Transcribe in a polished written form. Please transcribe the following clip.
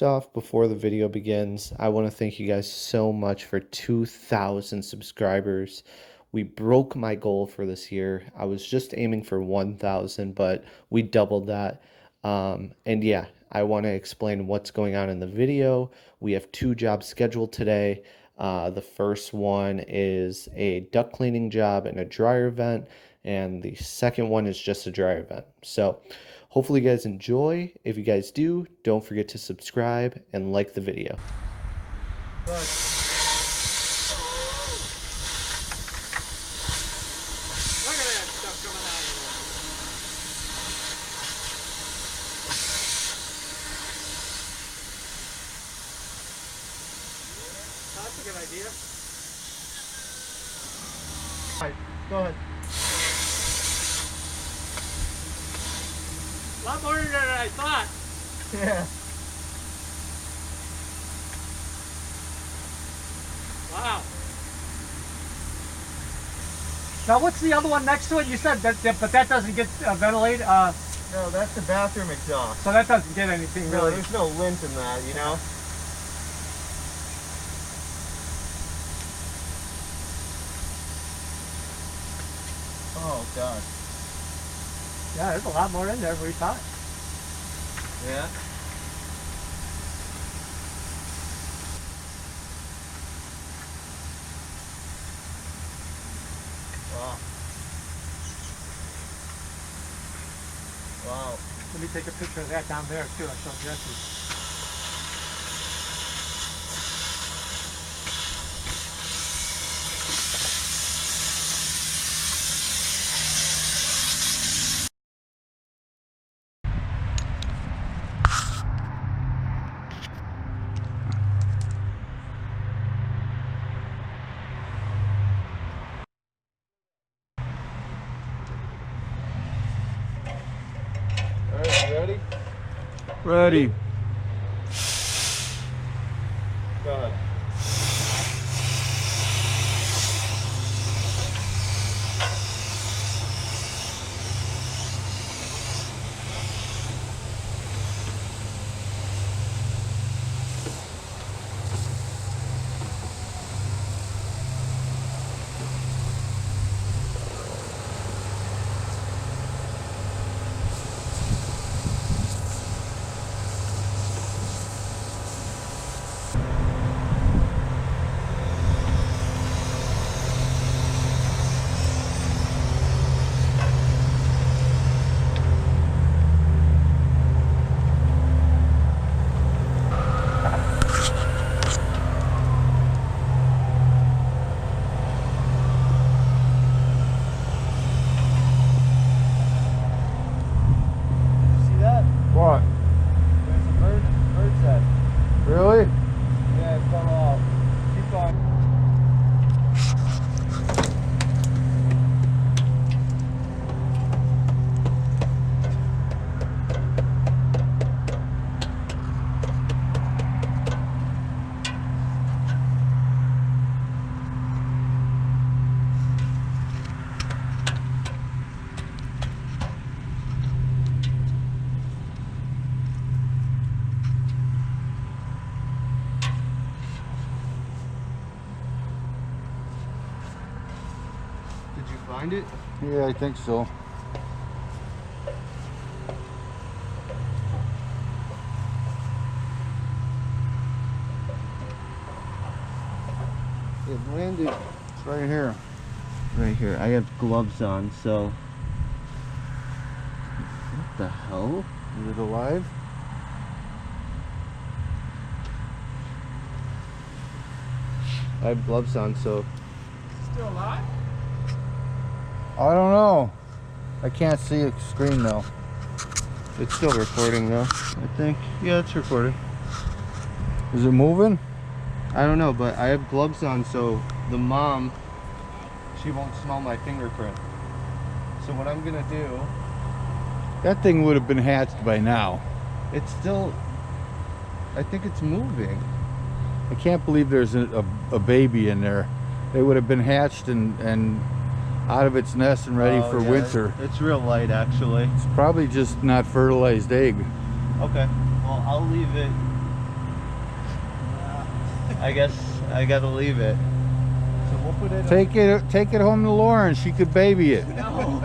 First off, before the video begins, I want to thank you guys so much for 2,000 subscribers. We broke my goal for this year. I was just aiming for 1,000, but we doubled that. And yeah, I want to explain what's going on in the video. We have two jobs scheduled today. The first one is a duct cleaning job and a dryer vent, and the second one is just a dryer vent. So hopefully you guys enjoy. If you guys do, don't forget to subscribe and like the video. Look at that stuff coming out of there. That's a good idea. All right, go ahead. A lot more than I thought. Yeah. Wow. Now, what's the other one next to it? You said that, but that doesn't get ventilated. No, that's the bathroom exhaust. So that doesn't get anything No, really. there's no lint in that, you know? Oh, God. Yeah, there's a lot more in there than we thought. Yeah? Wow. Wow. Let me take a picture of that down there too. I'll show Jesse. All right, you ready? Ready. Go ahead. See that? What? There's a bird's head. Really? Yeah, it fell off. Keep going. Did you find it? Yeah, I think so. It landed It's right here. right here. I have gloves on, so. What the hell? Is it alive? I have gloves on, so. Still alive? I don't know. I can't see a screen though. It's still recording though, I think. Yeah, it's recording. Is it moving? I don't know, but I have gloves on, so the mom, she won't smell my fingerprint. So what I'm gonna do, That thing would have been hatched by now. it's still, I think it's moving. I can't believe there's a baby in there. They would have been hatched and out of its nest and ready for yeah, winter. It's real light, actually. It's probably just not fertilized egg. Okay. Well, I'll leave it I guess I gotta leave it. So we'll put it. Take it home to Lauren. She could baby it. No.